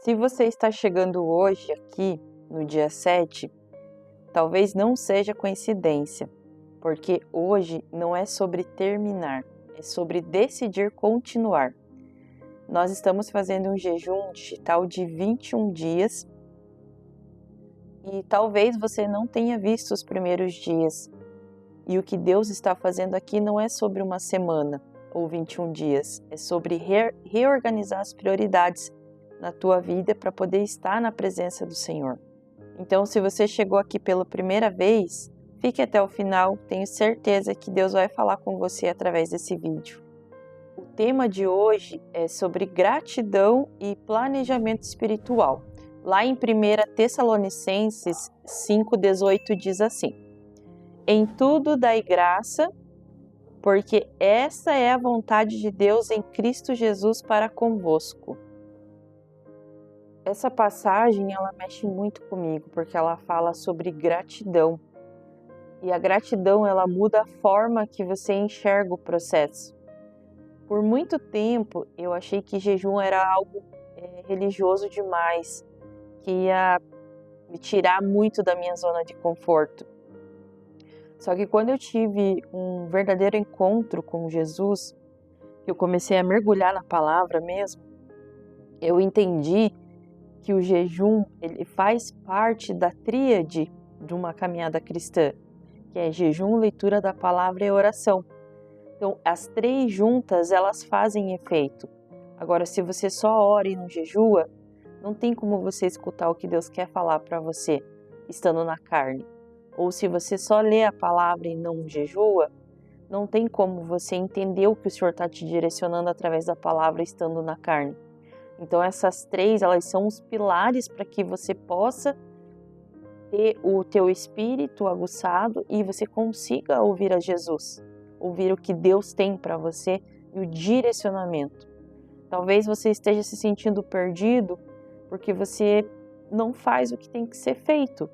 Se você está chegando hoje aqui, no dia 7, talvez não seja coincidência, porque hoje não é sobre terminar, é sobre decidir continuar. Nós estamos fazendo um jejum digital de 21 dias e talvez você não tenha visto os primeiros dias. E o que Deus está fazendo aqui não é sobre uma semana ou 21 dias, é sobre reorganizar as prioridades na tua vida para poder estar na presença do Senhor. Então, se você chegou aqui pela primeira vez, fique até o final, tenho certeza que Deus vai falar com você através desse vídeo. O tema de hoje é sobre gratidão e planejamento espiritual. Lá em 1 Tessalonicenses 5,18 diz assim: em tudo dai graça, porque essa é a vontade de Deus em Cristo Jesus para convosco. Essa passagem, ela mexe muito comigo, porque ela fala sobre gratidão. E a gratidão, ela muda a forma que você enxerga o processo. Por muito tempo, eu achei que jejum era algo religioso demais, que ia me tirar muito da minha zona de conforto. Só que quando eu tive um verdadeiro encontro com Jesus, que eu comecei a mergulhar na palavra mesmo, eu entendi que o jejum ele faz parte da tríade de uma caminhada cristã, que é jejum, leitura da palavra e oração. Então, as três juntas, elas fazem efeito. Agora, se você só ora e não jejua, não tem como você escutar o que Deus quer falar para você, estando na carne. Ou se você só lê a palavra e não jejua, não tem como você entender o que o Senhor está te direcionando através da palavra estando na carne. Então essas três, elas são os pilares para que você possa ter o teu espírito aguçado e você consiga ouvir a Jesus, ouvir o que Deus tem para você e o direcionamento. Talvez você esteja se sentindo perdido porque você não faz o que tem que ser feito.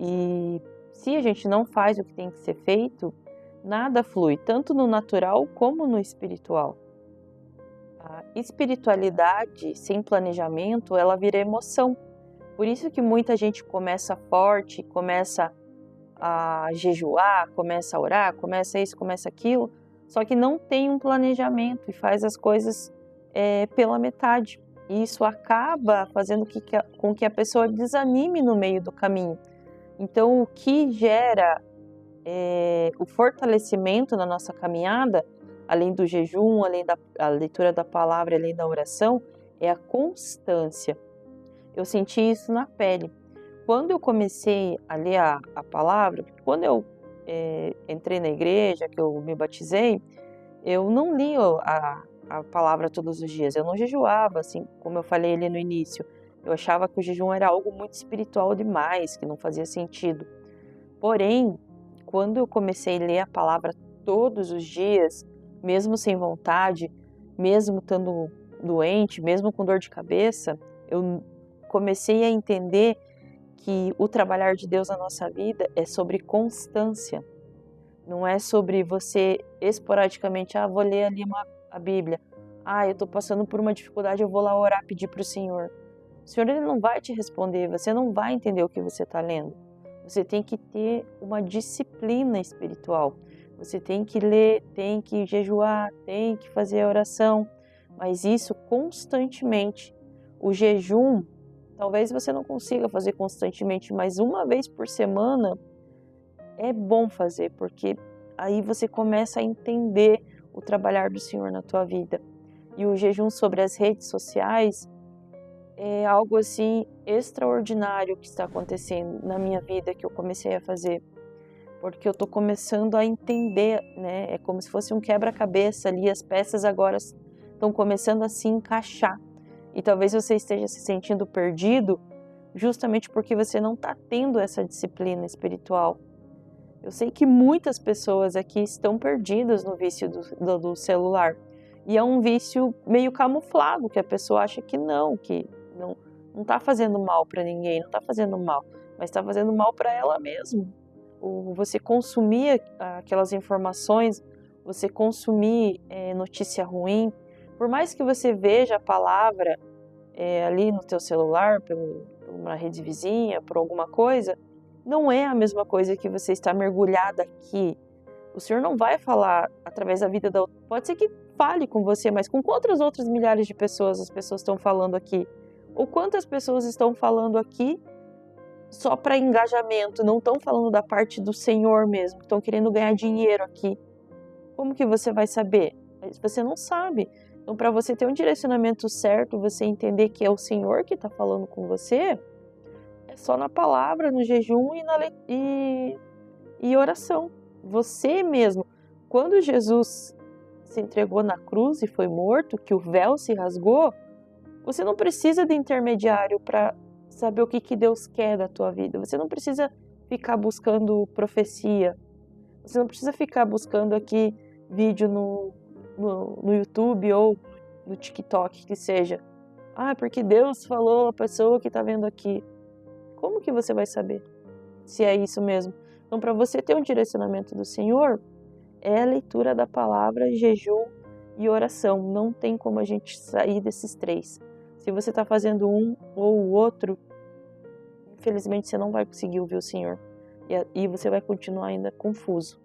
E se a gente não faz o que tem que ser feito, nada flui, tanto no natural como no espiritual. A espiritualidade sem planejamento, ela vira emoção. Por isso que muita gente começa forte, começa a jejuar, começa a orar, começa isso, começa aquilo, só que não tem um planejamento e faz as coisas pela metade. E isso acaba fazendo com que a pessoa desanime no meio do caminho. Então, o que gera o fortalecimento na nossa caminhada, além do jejum, além da leitura da palavra, além da oração, é a constância. Eu senti isso na pele. Quando eu comecei a ler a palavra, quando eu entrei na igreja, que eu me batizei, eu não li a palavra todos os dias, eu não jejuava, assim, como eu falei ali no início. Eu achava que o jejum era algo muito espiritual demais, que não fazia sentido. Porém, quando eu comecei a ler a palavra todos os dias, mesmo sem vontade, mesmo estando doente, mesmo com dor de cabeça, eu comecei a entender que o trabalhar de Deus na nossa vida é sobre constância. Não é sobre você esporadicamente, vou ler ali a Bíblia. Eu estou passando por uma dificuldade, eu vou lá orar, pedir para o Senhor. O Senhor ele não vai te responder, você não vai entender o que você está lendo. Você tem que ter uma disciplina espiritual. Você tem que ler, tem que jejuar, tem que fazer a oração, mas isso constantemente. O jejum, talvez você não consiga fazer constantemente, mas uma vez por semana é bom fazer, porque aí você começa a entender o trabalhar do Senhor na tua vida. E o jejum sobre as redes sociais é algo assim extraordinário que está acontecendo na minha vida, que eu comecei a fazer, porque eu estou começando a entender, né? É como se fosse um quebra-cabeça ali, as peças agora estão começando a se encaixar. E talvez você esteja se sentindo perdido justamente porque você não está tendo essa disciplina espiritual. Eu sei que muitas pessoas aqui estão perdidas no vício do celular. E é um vício meio camuflado, que a pessoa acha que não está fazendo mal para ninguém, não está fazendo mal, mas está fazendo mal para ela mesma. Você consumir aquelas informações, você consumir notícia ruim, por mais que você veja a palavra ali no teu celular, por uma rede vizinha, por alguma coisa, não é a mesma coisa que você estar mergulhada aqui. O Senhor não vai falar através da vida da outra. Pode ser que fale com você, mas com quantas outras milhares de pessoas as pessoas estão falando aqui? Ou quantas pessoas estão falando aqui só para engajamento, não estão falando da parte do Senhor mesmo, estão querendo ganhar dinheiro aqui? Como que você vai saber? Você não sabe. Então, para você ter um direcionamento certo, você entender que é o Senhor que está falando com você, é só na palavra, no jejum e oração. Você mesmo. Quando Jesus se entregou na cruz e foi morto, que o véu se rasgou, você não precisa de intermediário para saber o que Deus quer da tua vida. Você não precisa ficar buscando profecia. Você não precisa ficar buscando aqui vídeo no YouTube ou no TikTok, que seja. Porque Deus falou a pessoa que está vendo aqui. Como que você vai saber se é isso mesmo? Então, para você ter um direcionamento do Senhor, é a leitura da palavra, jejum e oração. Não tem como a gente sair desses três. Se você está fazendo um ou o outro, infelizmente você não vai conseguir ouvir o Senhor. E você vai continuar ainda confuso.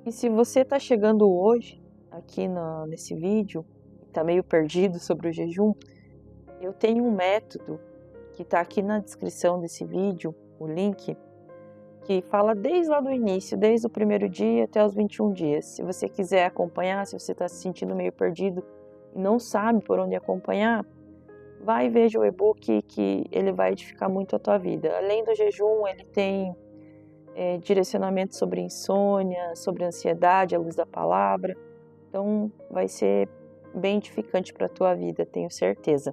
E se você está chegando hoje, aqui nesse vídeo, está meio perdido sobre o jejum, eu tenho um método que está aqui na descrição desse vídeo, o link, que fala desde lá do início, desde o primeiro dia até os 21 dias. Se você quiser acompanhar, se você está se sentindo meio perdido e não sabe por onde acompanhar, vai e veja o e-book que ele vai edificar muito a tua vida. Além do jejum, ele tem direcionamento sobre insônia, sobre ansiedade, à luz da palavra. Então, vai ser bem edificante para a tua vida, tenho certeza.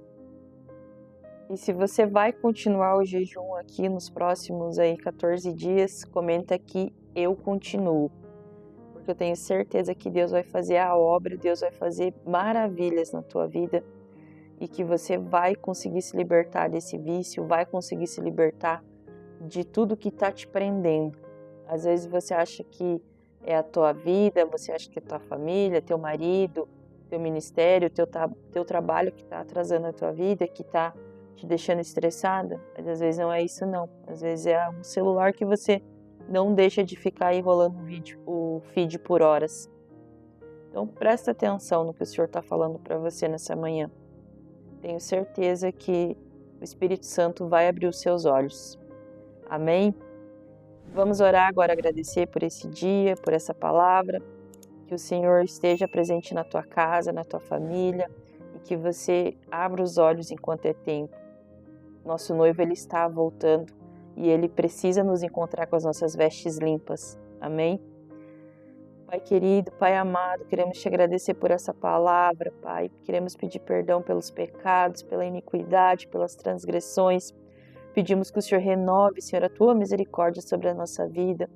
E se você vai continuar o jejum aqui nos próximos 14 dias, comenta aqui, eu continuo. Porque eu tenho certeza que Deus vai fazer a obra, Deus vai fazer maravilhas na tua vida e que você vai conseguir se libertar desse vício, vai conseguir se libertar de tudo que está te prendendo. Às vezes você acha que é a tua vida, você acha que é a tua família, teu marido, teu ministério, teu trabalho que está atrasando a tua vida, que está te deixando estressada, mas às vezes não é isso não. Às vezes é um celular que você não deixa de ficar aí rolando o feed por horas. Então presta atenção no que o Senhor está falando para você nessa manhã. Tenho certeza que o Espírito Santo vai abrir os seus olhos. Amém? Vamos orar agora, agradecer por esse dia, por essa palavra, que o Senhor esteja presente na tua casa, na tua família, e que você abra os olhos enquanto é tempo. Nosso noivo, ele está voltando e ele precisa nos encontrar com as nossas vestes limpas. Amém? Pai querido, Pai amado, queremos te agradecer por essa palavra, Pai. Queremos pedir perdão pelos pecados, pela iniquidade, pelas transgressões. Pedimos que o Senhor renove, Senhor, a tua misericórdia sobre a nossa vida.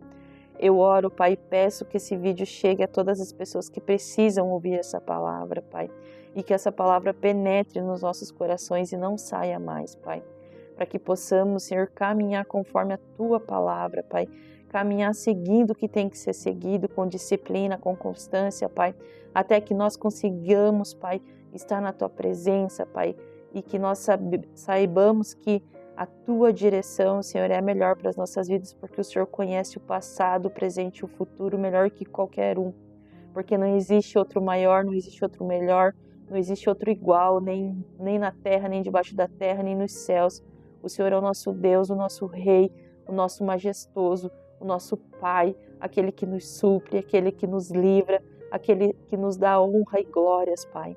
Eu oro, Pai, e peço que esse vídeo chegue a todas as pessoas que precisam ouvir essa palavra, Pai. E que essa palavra penetre nos nossos corações e não saia mais, Pai. Para que possamos, Senhor, caminhar conforme a tua palavra, Pai. Caminhar seguindo o que tem que ser seguido, com disciplina, com constância, Pai. Até que nós consigamos, Pai, estar na tua presença, Pai. E que nós saibamos que a tua direção, Senhor, é a melhor para as nossas vidas, porque o Senhor conhece o passado, o presente e o futuro melhor que qualquer um. Porque não existe outro maior, não existe outro melhor, não existe outro igual, nem na terra, nem debaixo da terra, nem nos céus. O Senhor é o nosso Deus, o nosso Rei, o nosso majestoso, o nosso Pai, aquele que nos supre, aquele que nos livra, aquele que nos dá honra e glórias, Pai.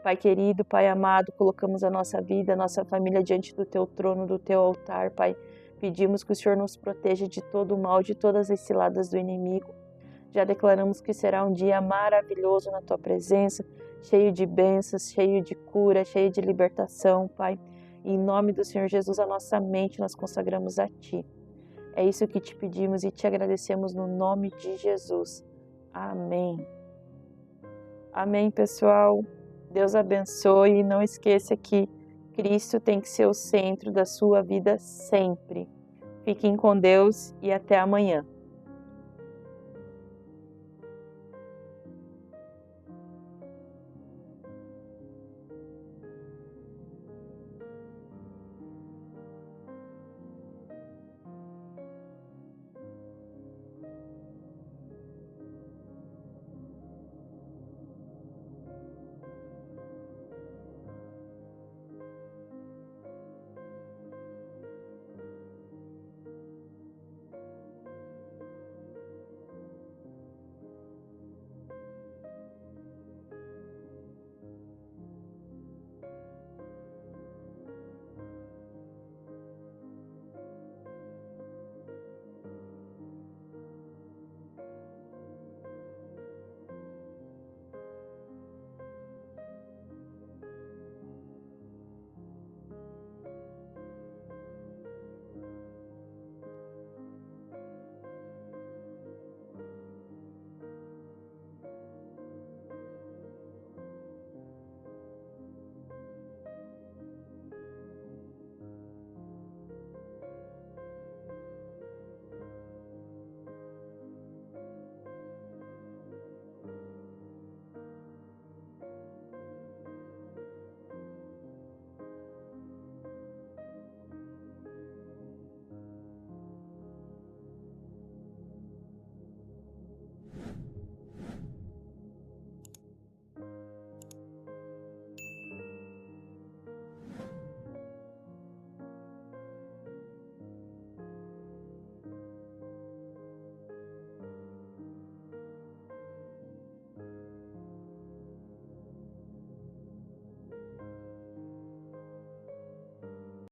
Pai querido, Pai amado, colocamos a nossa vida, a nossa família diante do Teu trono, do Teu altar, Pai. Pedimos que o Senhor nos proteja de todo o mal, de todas as ciladas do inimigo. Já declaramos que será um dia maravilhoso na Tua presença, cheio de bênçãos, cheio de cura, cheio de libertação, Pai. E em nome do Senhor Jesus, a nossa mente nós consagramos a Ti. É isso que te pedimos e te agradecemos no nome de Jesus. Amém. Amém, pessoal. Deus abençoe e não esqueça que Cristo tem que ser o centro da sua vida sempre. Fiquem com Deus e até amanhã.